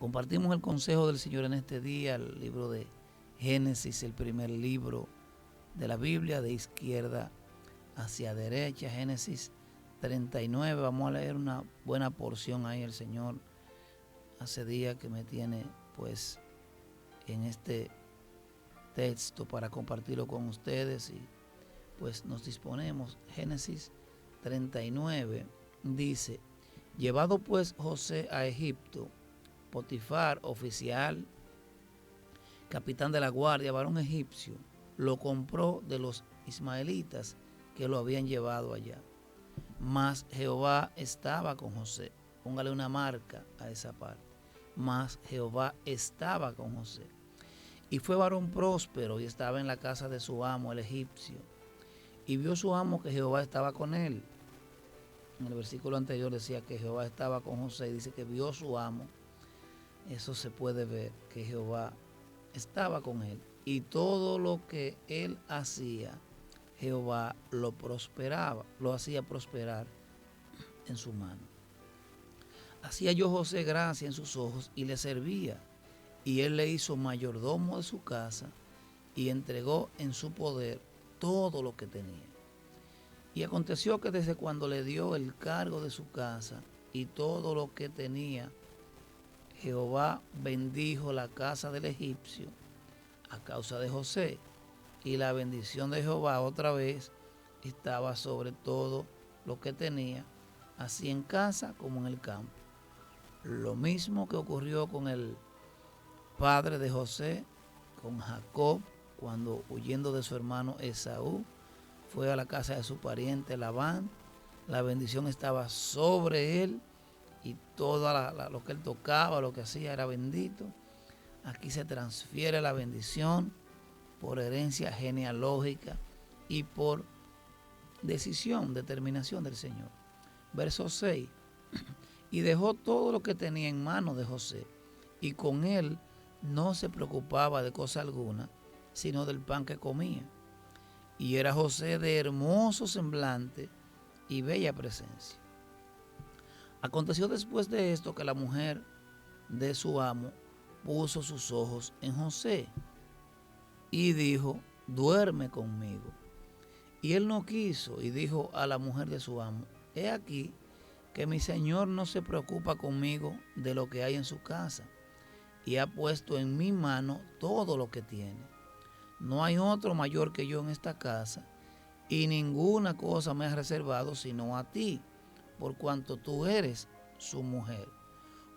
Compartimos el consejo del Señor en este día, el libro de Génesis, el primer libro de la Biblia, de izquierda hacia derecha, Génesis 39. Vamos a leer una buena porción ahí. El Señor hace día que me tiene pues en este texto para compartirlo con ustedes y pues nos disponemos. Génesis 39 dice: llevado pues José a Egipto, Potifar, oficial, capitán de la guardia, varón egipcio, lo compró de los ismaelitas que lo habían llevado allá. Mas Jehová estaba con José. Póngale una marca a esa parte. Mas Jehová estaba con José. Y fue varón próspero y estaba en la casa de su amo, el egipcio. Y vio su amo que Jehová estaba con él. En el versículo anterior decía que Jehová estaba con José y dice que vio su amo. Eso se puede ver, que Jehová estaba con él. Y todo lo que él hacía, Jehová lo prosperaba, lo hacía prosperar en su mano. Hacía yo José gracia en sus ojos y le servía. Y él le hizo mayordomo de su casa y entregó en su poder todo lo que tenía. Y aconteció que desde cuando le dio el cargo de su casa y todo lo que tenía, Jehová bendijo la casa del egipcio a causa de José, y la bendición de Jehová otra vez estaba sobre todo lo que tenía, así en casa como en el campo. Lo mismo que ocurrió con el padre de José, con Jacob, cuando huyendo de su hermano Esaú, fue a la casa de su pariente Labán. La bendición estaba sobre él y todo lo que él tocaba, lo que hacía era bendito. Aquí se transfiere la bendición por herencia genealógica y por determinación del Señor. Verso 6. Y dejó todo lo que tenía en manos de José, y con él no se preocupaba de cosa alguna, sino del pan que comía. Y era José de hermoso semblante y bella presencia. Aconteció después de esto que la mujer de su amo puso sus ojos en José y dijo: duerme conmigo. Y él no quiso, y dijo a la mujer de su amo: he aquí que mi señor no se preocupa conmigo de lo que hay en su casa, y ha puesto en mi mano todo lo que tiene. No hay otro mayor que yo en esta casa, y ninguna cosa me ha reservado sino a ti, por cuanto tú eres su mujer.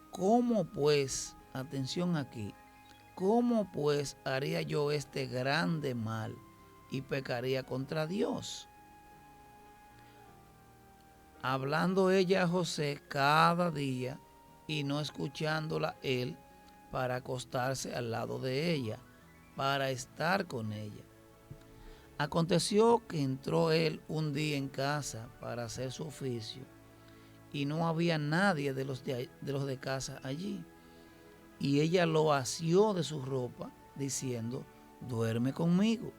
¿Cómo pues, atención aquí, cómo pues haría yo este grande mal y pecaría contra Dios? Hablando ella a José cada día y no escuchándola él, para acostarse al lado de ella, para estar con ella. Aconteció que entró él un día en casa para hacer su oficio, y no había nadie de los de casa allí. Y ella lo asió de su ropa, diciendo: duerme conmigo.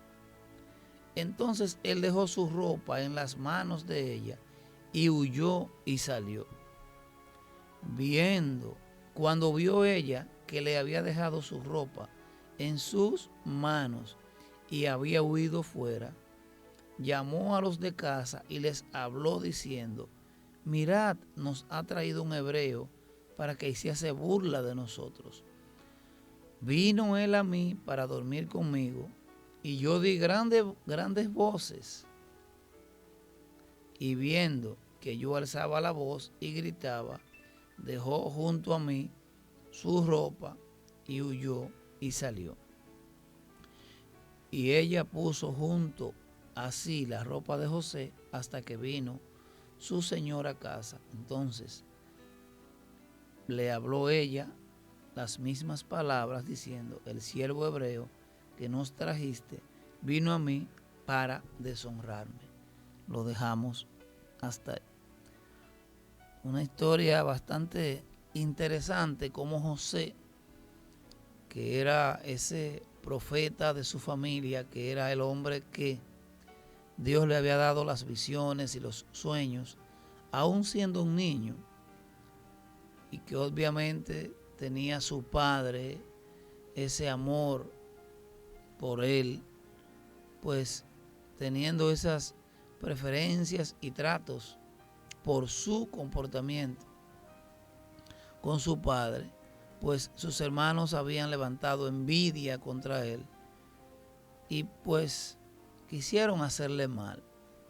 Entonces él dejó su ropa en las manos de ella, y huyó y salió. Cuando vio ella que le había dejado su ropa en sus manos y había huido fuera, llamó a los de casa y les habló diciendo: mirad, nos ha traído un hebreo para que hiciese burla de nosotros. Vino él a mí para dormir conmigo, y yo di grandes voces. Y viendo que yo alzaba la voz y gritaba, dejó junto a mí su ropa y huyó y salió. Y ella puso junto así la ropa de José hasta que vino su señor a casa. Entonces le habló ella las mismas palabras, diciendo: el siervo hebreo que nos trajiste vino a mí para deshonrarme. Lo dejamos hasta ahí. Una historia bastante interesante, como José, que era ese profeta de su familia, que era el hombre que Dios le había dado las visiones y los sueños, aún siendo un niño, y que obviamente tenía su padre ese amor por él, pues teniendo esas preferencias y tratos por su comportamiento con su padre, pues sus hermanos habían levantado envidia contra él y pues quisieron hacerle mal,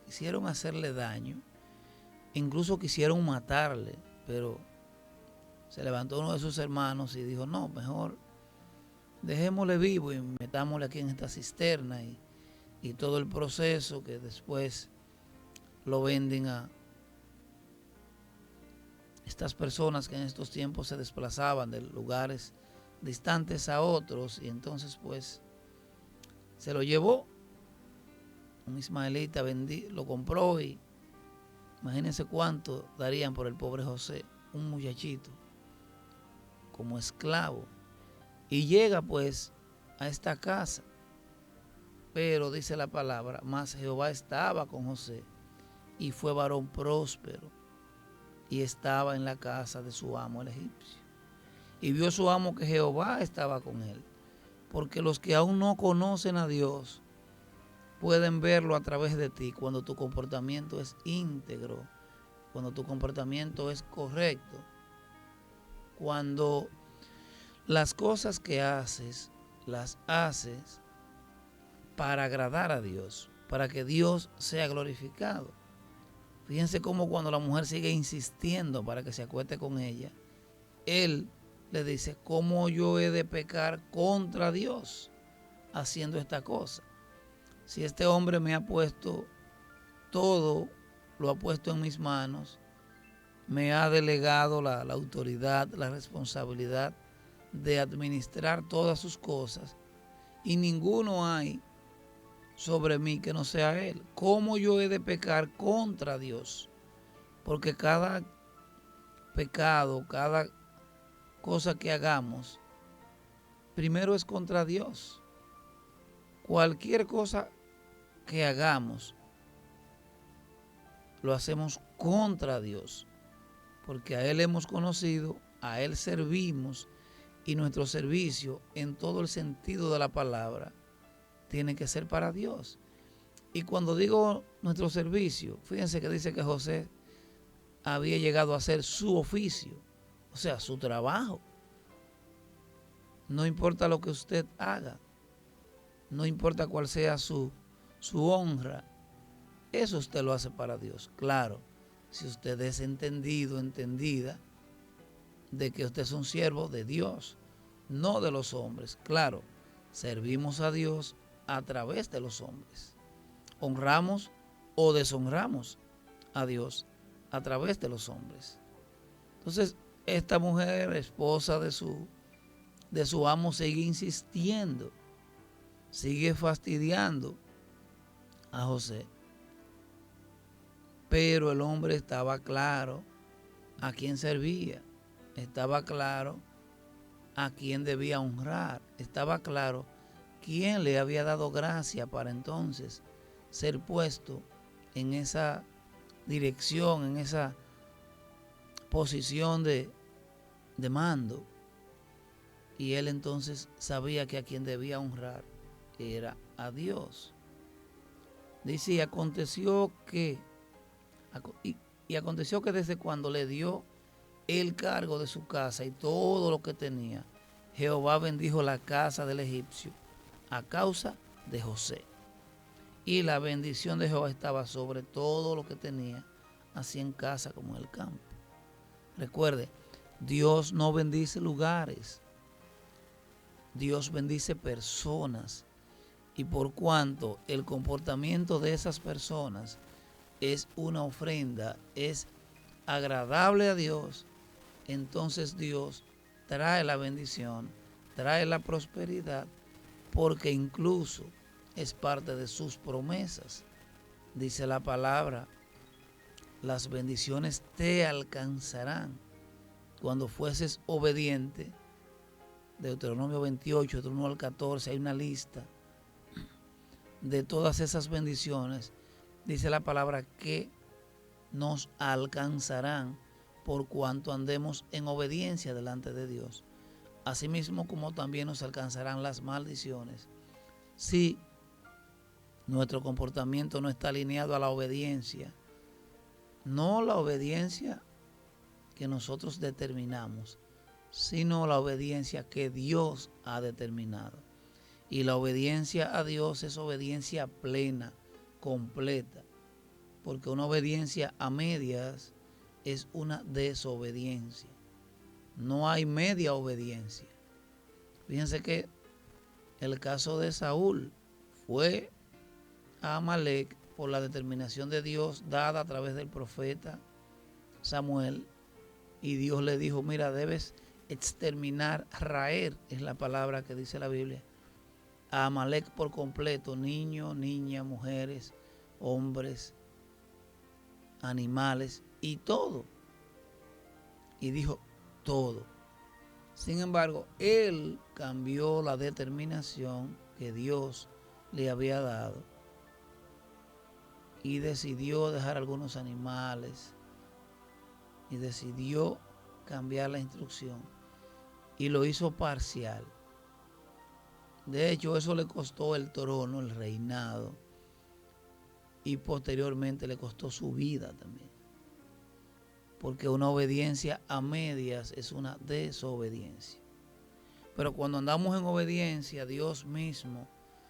quisieron hacerle daño, incluso quisieron matarle, pero se levantó uno de sus hermanos y dijo, no, mejor dejémosle vivo y metámosle aquí en esta cisterna y todo el proceso que después lo venden a estas personas que en estos tiempos se desplazaban de lugares distantes a otros, y entonces pues se lo llevó un ismaelita, lo compró, y imagínense cuánto darían por el pobre José, un muchachito como esclavo, y llega pues a esta casa. Pero dice la palabra, mas Jehová estaba con José y fue varón próspero y estaba en la casa de su amo el egipcio. Y vio su amo que Jehová estaba con él, porque los que aún no conocen a Dios pueden verlo a través de ti cuando tu comportamiento es íntegro, cuando tu comportamiento es correcto, cuando las cosas que haces, las haces para agradar a Dios, para que Dios sea glorificado. Fíjense cómo cuando la mujer sigue insistiendo para que se acueste con ella, él le dice, ¿cómo yo he de pecar contra Dios haciendo esta cosa? Si este hombre me ha puesto todo, lo ha puesto en mis manos, me ha delegado la autoridad, la responsabilidad de administrar todas sus cosas, y ninguno hay sobre mí que no sea él. ¿Cómo yo he de pecar contra Dios? Porque cada pecado, cada cosa que hagamos, primero es contra Dios. Cualquier cosa que hagamos, lo hacemos contra Dios, porque a Él hemos conocido, a Él servimos, y nuestro servicio, en todo el sentido de la palabra, tiene que ser para Dios. Y cuando digo nuestro servicio, fíjense que dice que José había llegado a hacer su oficio, o sea, su trabajo. No importa lo que usted haga, no importa cuál sea su honra, eso usted lo hace para Dios. Claro, si usted es entendido, entendida, de que usted es un siervo de Dios, no de los hombres. Claro, servimos a Dios a través de los hombres. Honramos o deshonramos a Dios a través de los hombres. Entonces, esta mujer, esposa de su amo, sigue insistiendo, sigue fastidiando a José. Pero el hombre estaba claro a quién servía, estaba claro a quién debía honrar, estaba claro quién le había dado gracia para entonces ser puesto en esa dirección, en esa posición de mando. Y él entonces sabía que a quien debía honrar era a Dios. Dice, y aconteció que desde cuando le dio el cargo de su casa y todo lo que tenía, Jehová bendijo la casa del egipcio a causa de José. Y la bendición de Jehová estaba sobre todo lo que tenía, así en casa como en el campo. Recuerde, Dios no bendice lugares, Dios bendice personas. Y por cuanto el comportamiento de esas personas es una ofrenda, es agradable a Dios, entonces Dios trae la bendición, trae la prosperidad, porque incluso es parte de sus promesas. Dice la palabra, las bendiciones te alcanzarán cuando fueses obediente. Deuteronomio 28, del 1 al 14, hay una lista de todas esas bendiciones. Dice la palabra que nos alcanzarán por cuanto andemos en obediencia delante de Dios. asimismo como también nos alcanzarán las maldiciones si nuestro comportamiento no está alineado a la obediencia. No la obediencia que nosotros determinamos, sino la obediencia que Dios ha determinado. Y la obediencia a Dios es obediencia plena, completa, porque una obediencia a medias es una desobediencia. No hay media obediencia. Fíjense que el caso de Saúl fue a Amalek por la determinación de Dios dada a través del profeta Samuel, y Dios le dijo, mira, debes exterminar, raer es la palabra que dice la Biblia, a Amalek por completo, niños, niñas, mujeres, hombres, animales y todo. Y dijo todo. Sin embargo, él cambió la determinación que Dios le había dado y decidió dejar algunos animales y decidió cambiar la instrucción y lo hizo parcial. De hecho, eso le costó el trono, el reinado, y posteriormente le costó su vida también. Porque una obediencia a medias es una desobediencia. Pero cuando andamos en obediencia, Dios mismo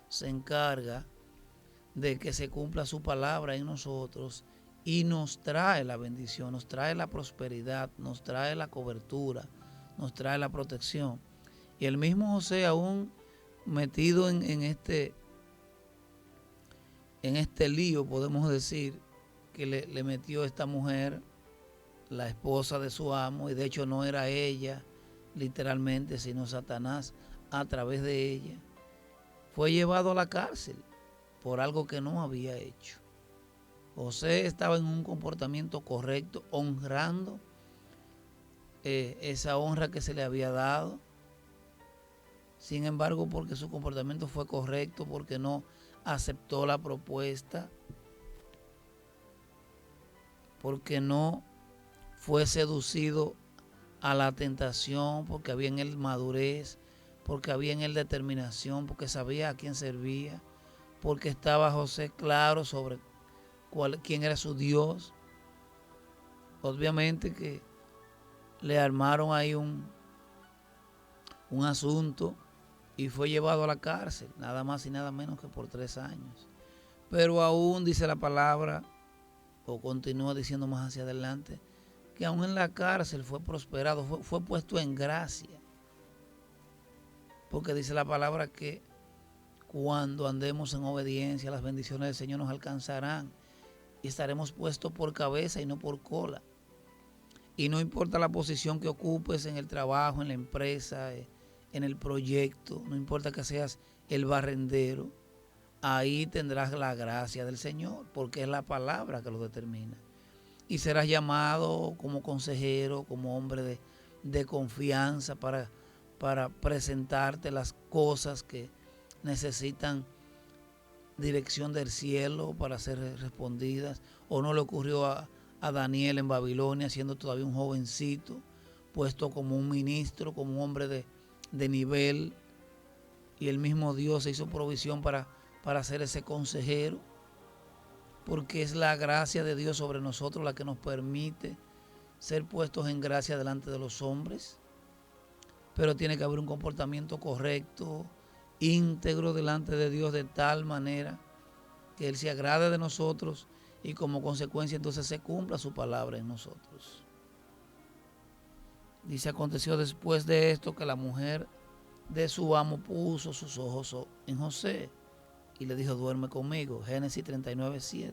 se encarga de que se cumpla su palabra en nosotros y nos trae la bendición, nos trae la prosperidad, nos trae la cobertura, nos trae la protección. Y el mismo José, aún metido en este lío, podemos decir, que le metió esta mujer, la esposa de su amo, y de hecho no era ella literalmente, sino Satanás a través de ella, fue llevado a la cárcel por algo que no había hecho. José estaba en un comportamiento correcto, honrando esa honra que se le había dado. Sin embargo, porque su comportamiento fue correcto, porque no aceptó la propuesta, porque no fue seducido a la tentación, porque había en él madurez, porque había en él determinación, porque sabía a quién servía, porque estaba José claro sobre quién era su Dios. Obviamente que le armaron ahí un asunto y fue llevado a la cárcel, nada más y nada menos que por 3 años. Pero aún dice la palabra, o continúa diciendo más hacia adelante, que aún en la cárcel fue prosperado, fue puesto en gracia. Porque dice la palabra que cuando andemos en obediencia, las bendiciones del Señor nos alcanzarán y estaremos puestos por cabeza y no por cola. Y no importa la posición que ocupes en el trabajo, en la empresa, en el proyecto, no importa que seas el barrendero, ahí tendrás la gracia del Señor, porque es la palabra que lo determina. Y serás llamado como consejero, como hombre de confianza para presentarte las cosas que necesitan dirección del cielo para ser respondidas. O no le ocurrió a Daniel en Babilonia, siendo todavía un jovencito, puesto como un ministro, como un hombre de nivel, y el mismo Dios se hizo provisión para ser ese consejero, porque es la gracia de Dios sobre nosotros la que nos permite ser puestos en gracia delante de los hombres. Pero tiene que haber un comportamiento correcto, íntegro delante de Dios, de tal manera que Él se agrade de nosotros y como consecuencia entonces se cumpla su palabra en nosotros. Dice, aconteció después de esto que la mujer de su amo puso sus ojos en José y le dijo, duerme conmigo. Génesis 39:7.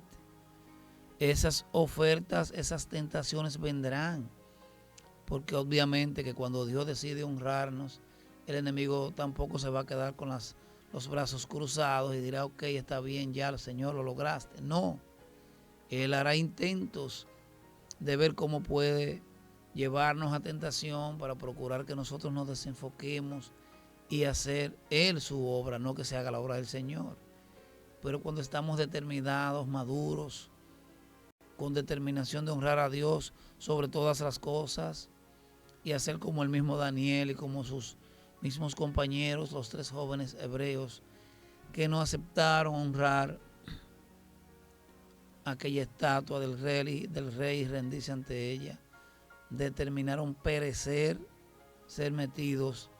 Esas ofertas, esas tentaciones vendrán, porque obviamente que cuando Dios decide honrarnos, el enemigo tampoco se va a quedar con los brazos cruzados y dirá, ok, está bien, ya, Señor, lo lograste. No, Él hará intentos de ver cómo puede llevarnos a tentación para procurar que nosotros nos desenfoquemos y hacer Él su obra, no que se haga la obra del Señor. Pero cuando estamos determinados, maduros, con determinación de honrar a Dios sobre todas las cosas y hacer como el mismo Daniel y como sus mismos compañeros, los 3 jóvenes hebreos que no aceptaron honrar aquella estatua del rey y rendirse ante ella, determinaron perecer, ser metidos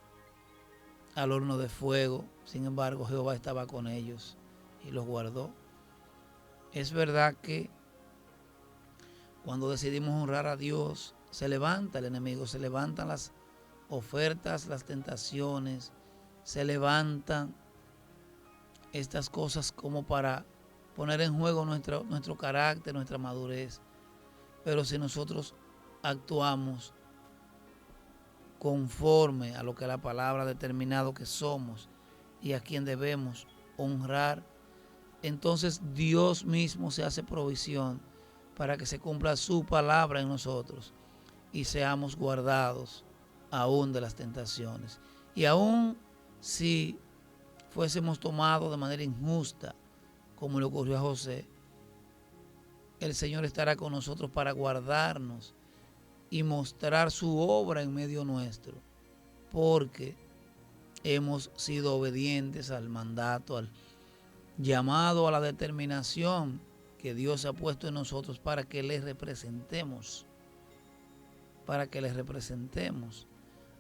al horno de fuego. Sin embargo, Jehová estaba con ellos y los guardó. Es verdad que cuando decidimos honrar a Dios, se levanta el enemigo, se levantan las ofertas, las tentaciones, se levantan estas cosas como para poner en juego nuestro carácter, nuestra madurez. Pero si nosotros actuamos conforme a lo que la palabra ha determinado que somos y a quien debemos honrar, entonces Dios mismo se hace provisión para que se cumpla su palabra en nosotros y seamos guardados aún de las tentaciones. Y aún si fuésemos tomados de manera injusta, como le ocurrió a José, el Señor estará con nosotros para guardarnos y mostrar su obra en medio nuestro, porque hemos sido obedientes al mandato, al llamado, a la determinación que Dios ha puesto en nosotros para que le representemos,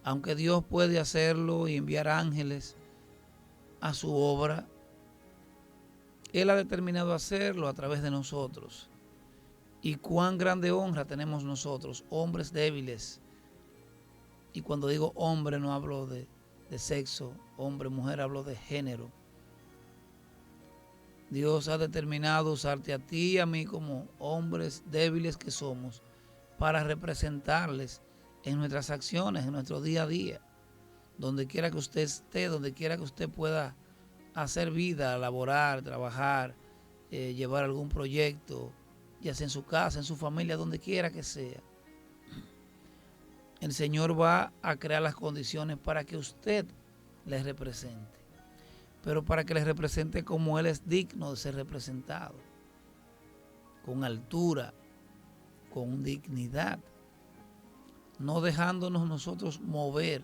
Aunque Dios puede hacerlo y enviar ángeles a su obra, Él ha determinado hacerlo a través de nosotros. Y cuán grande honra tenemos nosotros, hombres débiles. Y cuando digo hombre no hablo de sexo, hombre, mujer, hablo de género. Dios ha determinado usarte a ti y a mí como hombres débiles que somos para representarles en nuestras acciones, en nuestro día a día. Donde quiera que usted esté, donde quiera que usted pueda hacer vida, laborar, trabajar, llevar algún proyecto, ya sea en su casa, en su familia, donde quiera que sea. El Señor va a crear las condiciones para que usted les represente, pero para que les represente como Él es digno de ser representado, con altura, con dignidad, no dejándonos nosotros mover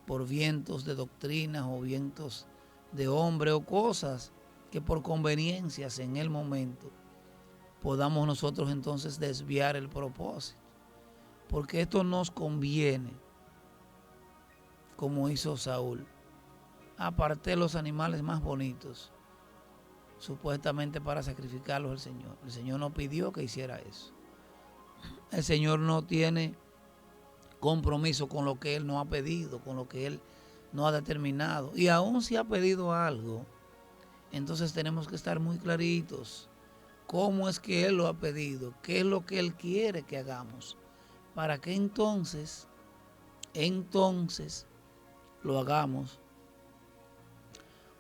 por vientos de doctrinas o vientos de hombre o cosas que por conveniencias en el momento podamos nosotros entonces desviar el propósito, porque esto nos conviene, como hizo Saúl. Aparté los animales más bonitos, supuestamente para sacrificarlos al Señor. El Señor no pidió que hiciera eso. El Señor no tiene compromiso con lo que Él no ha pedido, con lo que Él no ha determinado. Y aún si ha pedido algo, entonces tenemos que estar muy claritos. ¿Cómo es que Él lo ha pedido? ¿Qué es lo que Él quiere que hagamos? Para que entonces lo hagamos.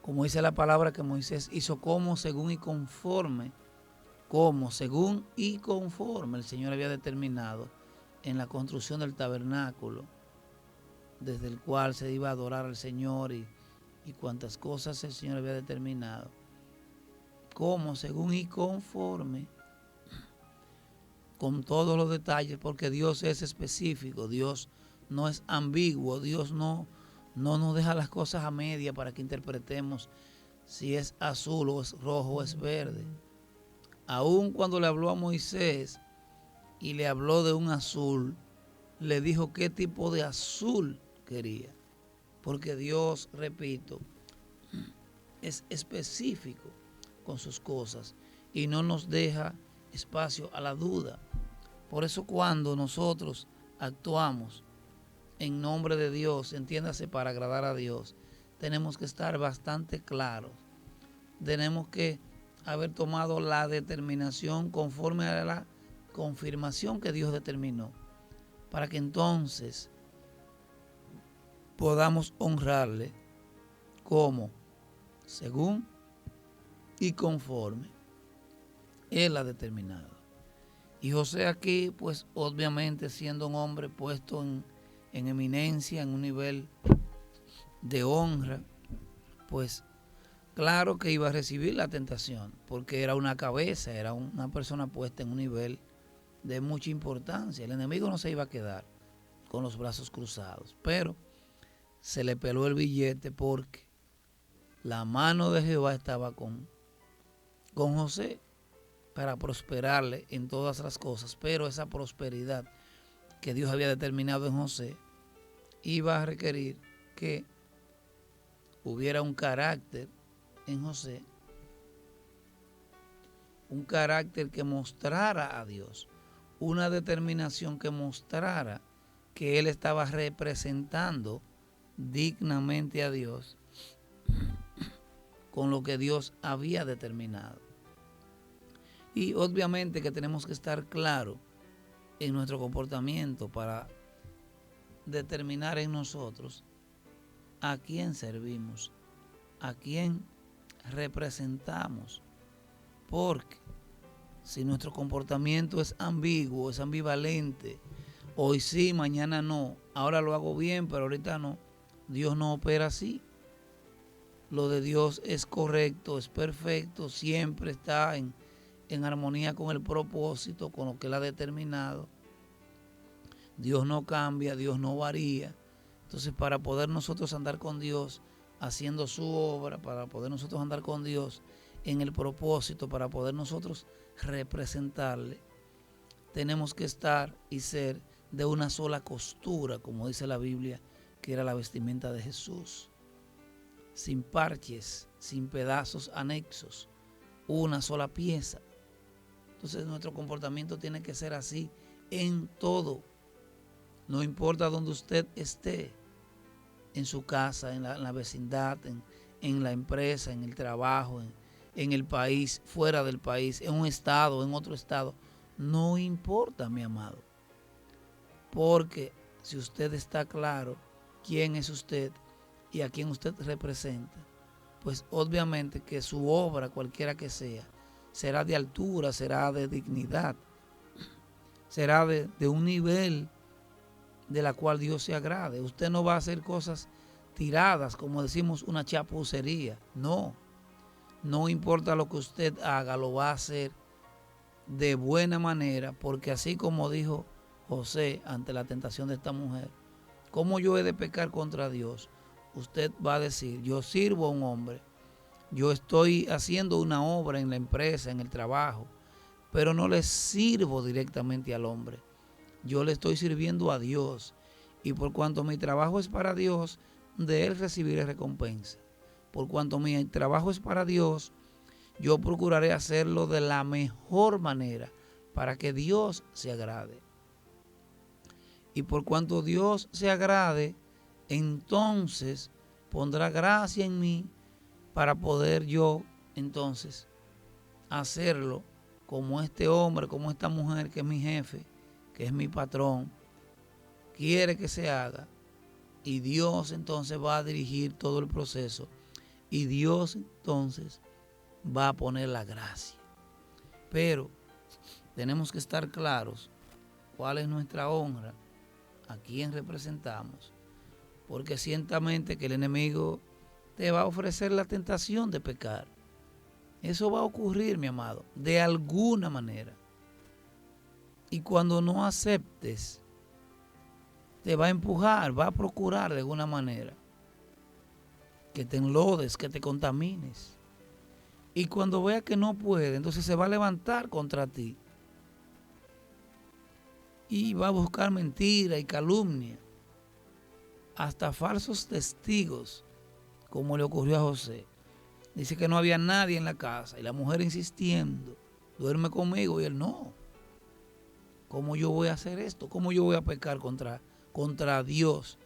Como dice la palabra que Moisés hizo, como, según y conforme. Como, según y conforme el Señor había determinado en la construcción del tabernáculo, desde el cual se iba a adorar al Señor y cuantas cosas el Señor había determinado. Como, según y conforme, con todos los detalles, porque Dios es específico, Dios no es ambiguo, Dios no nos deja las cosas a media para que interpretemos si es azul o es rojo o es verde. Aun cuando le habló a Moisés y le habló de un azul, le dijo qué tipo de azul quería, porque Dios, repito, es específico con sus cosas y no nos deja espacio a la duda. Por eso cuando nosotros actuamos en nombre de Dios, entiéndase, para agradar a Dios, tenemos que estar bastante claros. Tenemos que haber tomado la determinación conforme a la confirmación que Dios determinó, para que entonces podamos honrarle como, según y conforme Él ha determinado. Y José aquí, pues obviamente siendo un hombre puesto en eminencia, en un nivel de honra, pues claro que iba a recibir la tentación, porque era una cabeza, era una persona puesta en un nivel de mucha importancia. El enemigo no se iba a quedar con los brazos cruzados, pero se le peló el billete porque la mano de Jehová estaba con José para prosperarle en todas las cosas, pero esa prosperidad que Dios había determinado en José iba a requerir que hubiera un carácter en José, un carácter que mostrara a Dios, una determinación que mostrara que él estaba representando dignamente a Dios con lo que Dios había determinado. Y obviamente que tenemos que estar claros en nuestro comportamiento para determinar en nosotros a quién servimos, a quién representamos. Porque si nuestro comportamiento es ambiguo, es ambivalente, hoy sí, mañana no, ahora lo hago bien, pero ahorita no, Dios no opera así. Lo de Dios es correcto, es perfecto, siempre está en armonía con el propósito, con lo que Él ha determinado. Dios no cambia, Dios no varía. Entonces, para poder nosotros andar con Dios haciendo su obra, para poder nosotros andar con Dios en el propósito, para poder nosotros representarle, tenemos que estar y ser de una sola costura, como dice la Biblia, que era la vestimenta de Jesús, sin parches, sin pedazos anexos, una sola pieza. Entonces nuestro comportamiento tiene que ser así en todo. No importa dónde usted esté, en su casa, en la vecindad, en la empresa, en el trabajo, en el país, fuera del país, en un estado, en otro estado. No importa, mi amado. Porque si usted está claro quién es usted y a quién usted representa, pues obviamente que su obra, cualquiera que sea, será de altura, será de dignidad, será de un nivel de la cual Dios se agrade. Usted no va a hacer cosas tiradas, como decimos, una chapucería. No, no importa lo que usted haga, lo va a hacer de buena manera, porque así como dijo José ante la tentación de esta mujer, ¿cómo yo he de pecar contra Dios? Usted va a decir, yo sirvo a un hombre, yo estoy haciendo una obra en la empresa, en el trabajo, pero no le sirvo directamente al hombre. Yo le estoy sirviendo a Dios. Y por cuanto mi trabajo es para Dios, de Él recibiré recompensa. Por cuanto mi trabajo es para Dios, yo procuraré hacerlo de la mejor manera para que Dios se agrade. Y por cuanto Dios se agrade, entonces pondrá gracia en mí para poder yo entonces hacerlo como este hombre, como esta mujer que es mi jefe, que es mi patrón, quiere que se haga. Y Dios entonces va a dirigir todo el proceso. Y Dios entonces va a poner la gracia. Pero tenemos que estar claros cuál es nuestra honra, a quién representamos. Porque ciertamente que el enemigo te va a ofrecer la tentación de pecar. Eso va a ocurrir, mi amado, de alguna manera. Y cuando no aceptes, te va a empujar, va a procurar de alguna manera que te enlodes, que te contamines. Y cuando vea que no puede, entonces se va a levantar contra ti. Y va a buscar mentira y calumnia, hasta falsos testigos, como le ocurrió a José. Dice que no había nadie en la casa y la mujer insistiendo, duerme conmigo, y él no. ¿Cómo yo voy a hacer esto? ¿Cómo yo voy a pecar contra Dios,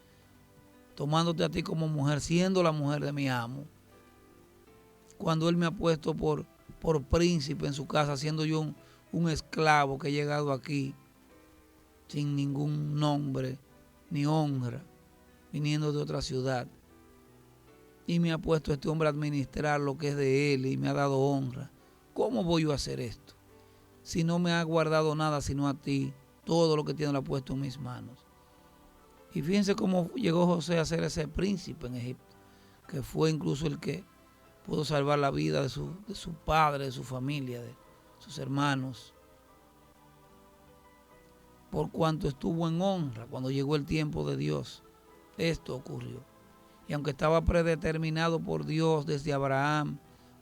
tomándote a ti como mujer, siendo la mujer de mi amo, cuando Él me ha puesto por príncipe en su casa, siendo yo un esclavo que he llegado aquí sin ningún nombre ni honra, viniendo de otra ciudad, y me ha puesto este hombre a administrar lo que es de Él y me ha dado honra? ¿Cómo voy yo a hacer esto si no me ha guardado nada sino a ti? Todo lo que tiene lo ha puesto en mis manos. Y fíjense cómo llegó José a ser ese príncipe en Egipto, que fue incluso el que pudo salvar la vida de su padre, de su familia, de sus hermanos, por cuanto estuvo en honra. Cuando llegó el tiempo de Dios, esto ocurrió. Y aunque estaba predeterminado por Dios desde Abraham,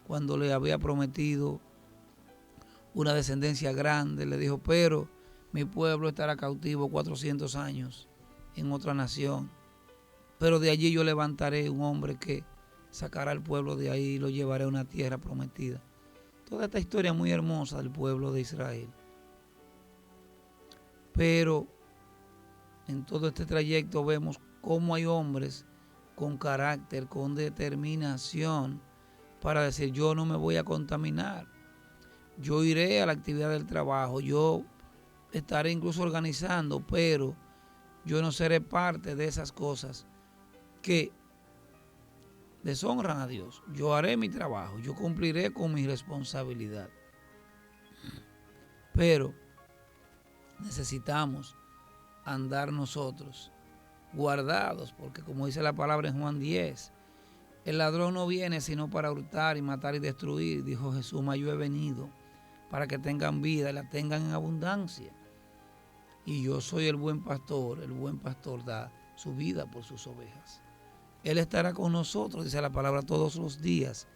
cuando le había prometido una descendencia grande, le dijo, pero mi pueblo estará cautivo 400 años en otra nación. Pero de allí yo levantaré un hombre que sacará al pueblo de ahí y lo llevaré a una tierra prometida. Toda esta historia muy hermosa del pueblo de Israel. Pero en todo este trayecto vemos cómo hay hombres con carácter, con determinación, para decir, yo no me voy a contaminar. Yo iré a la actividad del trabajo, yo estaré incluso organizando, pero yo no seré parte de esas cosas que deshonran a Dios. Yo haré mi trabajo, yo cumpliré con mi responsabilidad. Pero necesitamos andar nosotros guardados, porque como dice la palabra en Juan 10, el ladrón no viene sino para hurtar y matar y destruir, dijo Jesús, mas yo he venido para que tengan vida y la tengan en abundancia. Y yo soy el buen pastor da su vida por sus ovejas. Él estará con nosotros, dice la palabra, todos los días,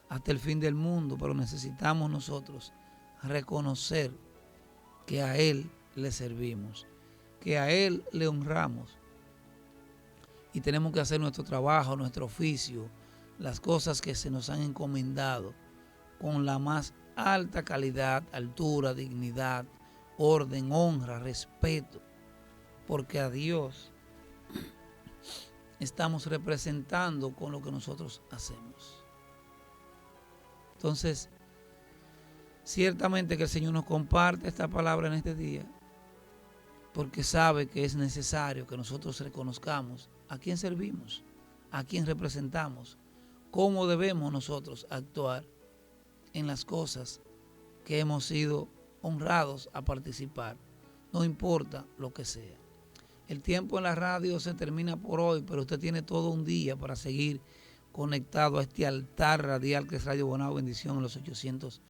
hasta el fin del mundo, pero necesitamos nosotros reconocer que a Él le servimos, que a Él le honramos. Y tenemos que hacer nuestro trabajo, nuestro oficio, las cosas que se nos han encomendado con la más alta calidad, altura, dignidad, orden, honra, respeto, porque a Dios estamos representando con lo que nosotros hacemos. Entonces, ciertamente que el Señor nos comparte esta palabra en este día, porque sabe que es necesario que nosotros reconozcamos a quién servimos, a quién representamos, cómo debemos nosotros actuar en las cosas que hemos sido honrados a participar, no importa lo que sea. El tiempo en la radio se termina por hoy, pero usted tiene todo un día para seguir conectado a este altar radial que es Radio Bonao Bendición en los 800